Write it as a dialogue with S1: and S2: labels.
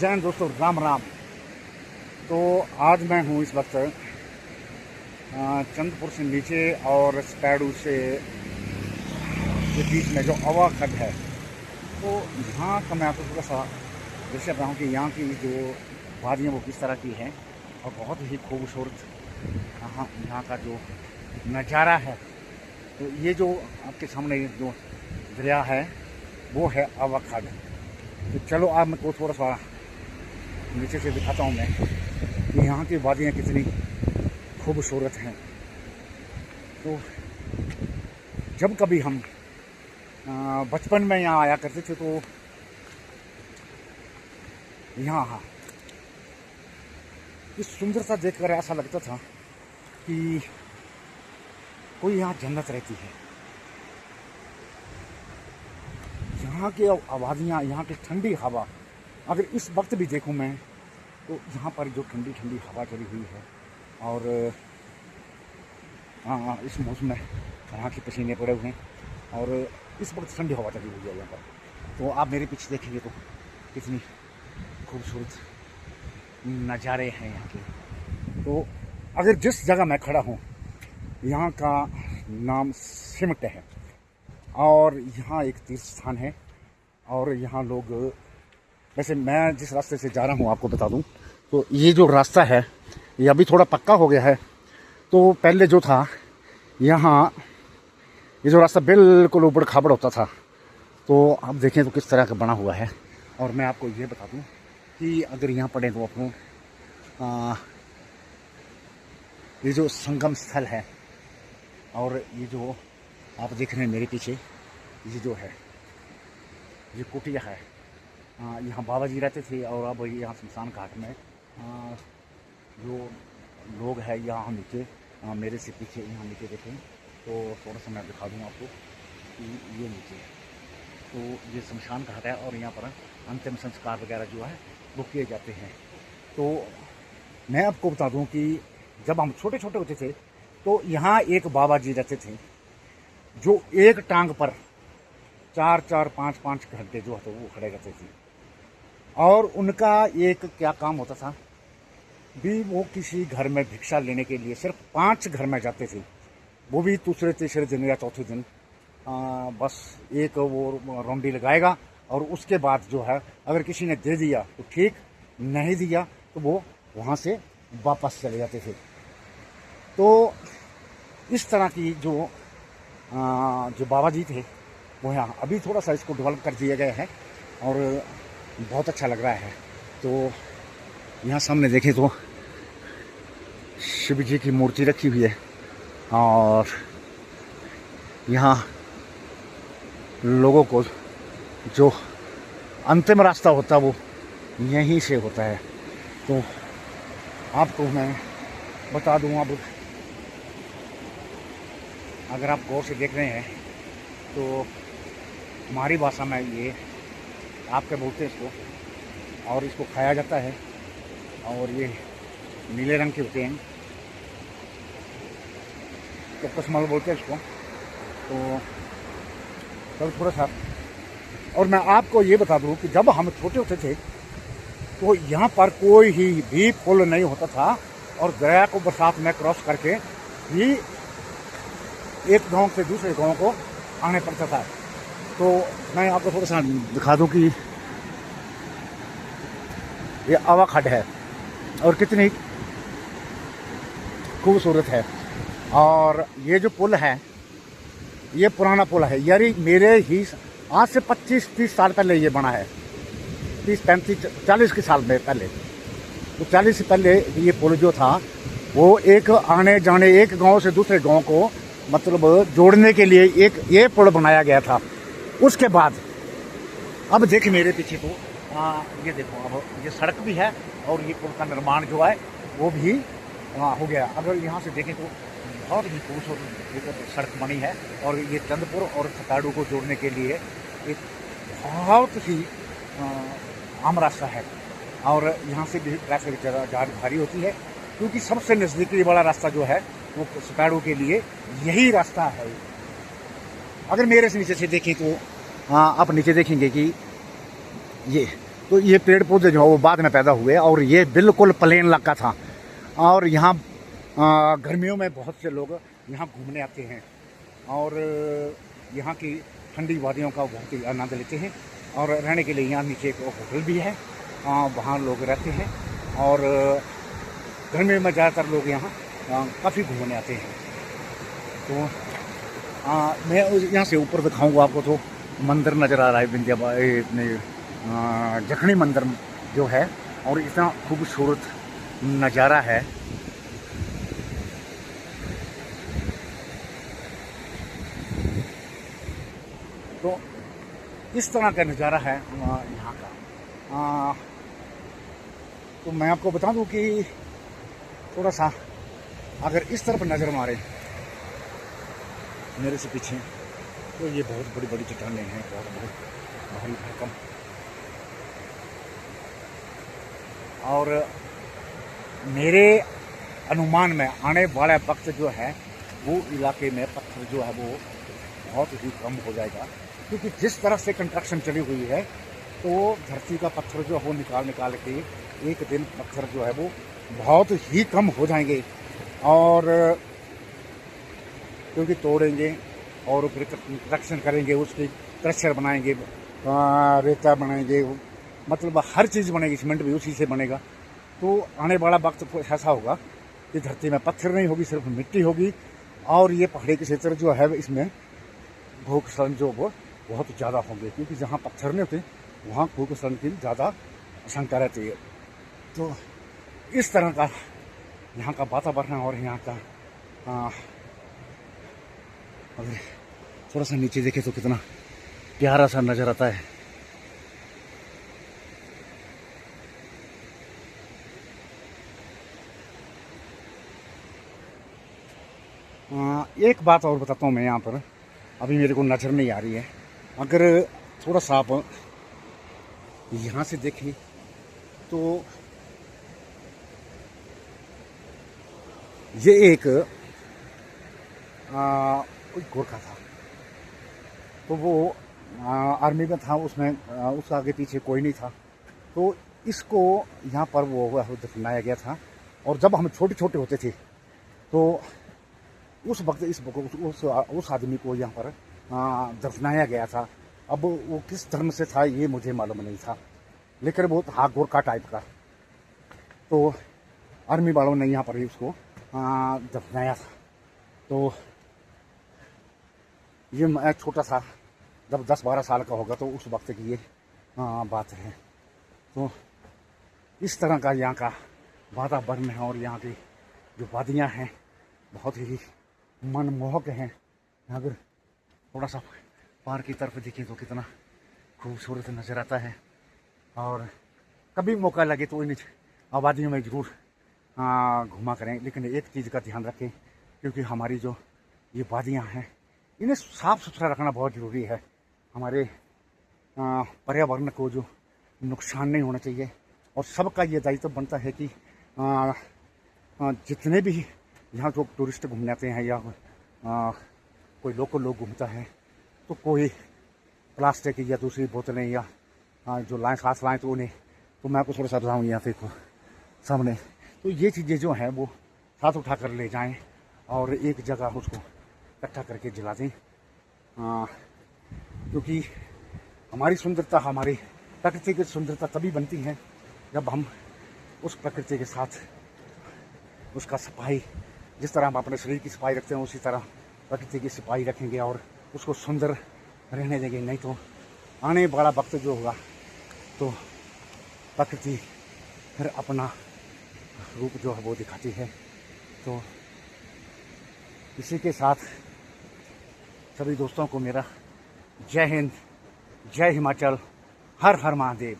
S1: जैन दोस्तों, राम राम। तो आज मैं हूँ इस वक्त चंद्रपुर से नीचे और स्पैडू से के बीच में जो अवा खड्ड है, तो यहाँ का मैं आपको थोड़ा सा दृश्य बताऊँ कि यहाँ की जो वादियाँ वो किस तरह की हैं और बहुत ही खूबसूरत यहाँ का जो नज़ारा है। तो ये जो आपके सामने जो दरिया है वो है अवा खड्ड। तो चलो आप मैं को थोड़ा सा नीचे से दिखाता हूँ मैं कि यहाँ की वादियाँ कितनी खूबसूरत हैं। तो जब कभी हम बचपन में यहाँ आया करते थे तो यहाँ इस सुंदरता देखकर ऐसा लगता था कि कोई यहाँ जन्नत रहती है। यहाँ की आबादियाँ, यहाँ की ठंडी हवा, अगर इस वक्त भी देखूँ मैं तो यहाँ पर जो ठंडी ठंडी हवा चली हुई है और इस मौसम में यहाँ के पसीने पड़े हुए हैं और इस वक्त ठंडी हवा चली हुई है यहाँ पर। तो आप मेरे पीछे देखेंगे तो कितनी खूबसूरत नज़ारे हैं यहाँ के। तो अगर जिस जगह मैं खड़ा हूँ यहाँ का नाम सिमट है और यहाँ एक तीर्थ स्थान है और यहाँ लोग, वैसे मैं जिस रास्ते से जा रहा हूँ आपको बता दूँ तो ये जो रास्ता है ये अभी थोड़ा पक्का हो गया है। तो पहले जो था यहाँ ये जो रास्ता बिल्कुल ऊबड़ खाबड़ होता था, तो आप देखें तो किस तरह का बना हुआ है। और मैं आपको ये बता दूँ कि अगर यहाँ पढ़ें तो आपको ये जो संगम स्थल है और ये जो आप देख रहे हैं मेरे पीछे ये जो है ये कुटिया है। यहाँ बाबा जी रहते थे और अब यहाँ शमशान घाट में जो लोग हैं यहाँ नीचे मेरे से पीछे यहाँ नीचे देखें तो थोड़ा सा मैं दिखा दूँ आपको कि ये नीचे तो ये शमशान घाट है और यहाँ पर अंतिम संस्कार वगैरह जो है वो किए जाते हैं। तो मैं आपको बता दूँ कि जब हम छोटे छोटे होते थे तो यहाँ एक बाबा जी रहते थे जो एक टांग पर 4-4, 5-5 घंटे जो है तो वो खड़े रहते थे और उनका एक क्या काम होता था भी, वो किसी घर में भिक्षा लेने के लिए सिर्फ 5 घर में जाते थे, वो भी दूसरे तीसरे दिन या चौथे दिन बस एक वो रौंडी लगाएगा और उसके बाद जो है अगर किसी ने दे दिया तो ठीक, नहीं दिया तो वो वहाँ से वापस चले जाते थे। तो इस तरह की जो बाबा जी थे वो यहाँ अभी थोड़ा सा इसको डेवलप कर दिया गया है और बहुत अच्छा लग रहा है। तो यहाँ सामने देखें तो शिव जी की मूर्ति रखी हुई है और यहाँ लोगों को जो अंतिम रास्ता होता है वो यहीं से होता है। तो आपको मैं बता दूँ, अब अगर आप गौर से देख रहे हैं तो हमारी भाषा में ये आपके बोलते हैं इसको, और इसको खाया जाता है और ये नीले रंग के होते हैं तो कसमल बोलते हैं इसको। तो थोड़ा सा और मैं आपको ये बता दूँ कि जब हम छोटे होते थे तो यहाँ पर कोई ही भी पुल नहीं होता था और दरिया को बरसात में क्रॉस करके ही एक गांव से दूसरे गांव को आने पड़ता था। तो मैं आपको थोड़ा सा दिखा दूं कि ये अवा खड्ड है और कितनी खूबसूरत है। और ये जो पुल है ये पुराना पुल है, यानी मेरे ही आज से 25-30 साल पहले ये बना है, 30-35-40 के साल में पहले। तो 40 से पहले ये पुल जो था वो एक आने जाने, एक गांव से दूसरे गांव को मतलब जोड़ने के लिए एक ये पुल बनाया गया था। उसके बाद अब देखिए मेरे पीछे तो ये देखो अब ये सड़क भी है और ये पुल का निर्माण जो है वो भी हो गया। अगर यहाँ से देखें तो बहुत ही खूबसूरत सड़क बनी है और ये चंद्रपुर और स्पैडू को जोड़ने के लिए एक बहुत ही आम रास्ता है। और यहाँ से भी ट्रैफिक ज़्यादा भारी होती है क्योंकि सबसे नज़दीकी वाला रास्ता जो है वो स्पैडू के लिए यही रास्ता है। अगर मेरे से नीचे से देखें तो आप नीचे देखेंगे कि ये तो ये पेड़ पौधे जो है वो बाद में पैदा हुए और ये बिल्कुल प्लेन इलाका था। और यहाँ गर्मियों में बहुत से लोग यहाँ घूमने आते हैं और यहाँ की ठंडी वादियों का बहुत ही आनंद लेते हैं। और रहने के लिए यहाँ नीचे एक होटल भी है, वहाँ लोग रहते हैं। और गर्मियों में ज़्यादातर लोग यहाँ काफ़ी घूमने आते हैं। तो मैं यहाँ से ऊपर दिखाऊंगा आपको। तो मंदिर नज़र आ रहा है विंध्यावादी जखनी मंदिर जो है, और इतना खूबसूरत नज़ारा है। तो इस तरह का नज़ारा है यहाँ का। तो मैं आपको बता दूं कि थोड़ा सा अगर इस तरफ नज़र मारे मेरे से पीछे, तो ये बहुत बड़ी बड़ी चट्टानें हैं, बहुत भारी भरकम। और मेरे अनुमान में आने वाला वक्त जो है वो इलाके में पत्थर जो है वो बहुत ही कम हो जाएगा, क्योंकि जिस तरह से कंस्ट्रक्शन चली हुई है तो धरती का पत्थर जो है वो निकाल के एक दिन पत्थर जो है वो बहुत ही कम हो जाएंगे। और क्योंकि तोड़ेंगे और फिर कंस्ट्रक्शन करेंगे, उसकी क्रशर बनाएंगे, रेता बनाएंगे, मतलब हर चीज़ बनेगी, सीमेंट भी उसी से बनेगा। तो आने वाला वक्त ऐसा होगा कि धरती में पत्थर नहीं होगी, सिर्फ मिट्टी होगी। और ये पहाड़ी के क्षेत्र जो है इसमें भूस्खलन जो वो बहुत ज़्यादा होंगे, क्योंकि जहाँ पत्थर नहीं होते वहाँ भूस्खलन की ज़्यादा आशंका रहती है। तो इस तरह का यहाँ का वातावरण और यहाँ का अगर थोड़ा सा नीचे देखे तो कितना प्यारा सा नज़र आता है। एक बात और बताता हूँ मैं यहाँ पर, अभी मेरे को नज़र नहीं आ रही है। अगर थोड़ा सा आप यहाँ से देखें तो ये एक कोई गोरखा था, तो वो आर्मी में था, उसमें उसके आगे पीछे कोई नहीं था। तो इसको यहाँ पर वो दफनाया गया था। और जब हम छोटे छोटे होते थे तो उस वक्त उस आदमी को यहाँ पर दफनाया गया था। अब वो किस धर्म से था ये मुझे मालूम नहीं था, लेकिन वो था गोरखा टाइप का। तो आर्मी वालों ने यहाँ पर ही उसको दफनाया था। तो ये मैं छोटा सा जब 10-12 साल का होगा तो उस वक्त की ये बात है। तो इस तरह का यहाँ का वातावरण है और यहाँ की जो वादियाँ हैं बहुत ही मनमोहक हैं। अगर थोड़ा सा पार की तरफ देखें तो कितना खूबसूरत नज़र आता है। और कभी मौका लगे तो इन आबादियों में ज़रूर घुमा करें, लेकिन एक चीज़ का ध्यान रखें, क्योंकि हमारी जो ये वादियाँ हैं इन्हें साफ़ सुथरा रखना बहुत ज़रूरी है। हमारे पर्यावरण को जो नुकसान नहीं होना चाहिए। और सबका ये दायित्व बनता है कि जितने भी यहाँ जो टूरिस्ट घूमने आते हैं या कोई लोकल लोग घूमता है तो कोई प्लास्टिक या दूसरी बोतलें या जो लाएँ साथ लाएँ, तो उन्हें तो मैं आपको थोड़ा सा बताऊँ यहाँ देखो सामने, तो ये चीज़ें जो हैं वो साथ उठा कर ले जाएं और एक जगह उसको इकट्ठा करके जला दें। क्योंकि हमारी सुंदरता, हमारी प्रकृति की सुंदरता तभी बनती है जब हम उस प्रकृति के साथ उसका सफाई, जिस तरह हम अपने शरीर की सफाई रखते हैं उसी तरह प्रकृति की सफाई रखेंगे और उसको सुंदर रहने देंगे। नहीं तो आने वाला वक्त जो होगा तो प्रकृति फिर अपना रूप जो है वो दिखाती है। तो इसी के साथ सभी दोस्तों को मेरा जय हिंद, जय हिमाचल, हर हर महादेव।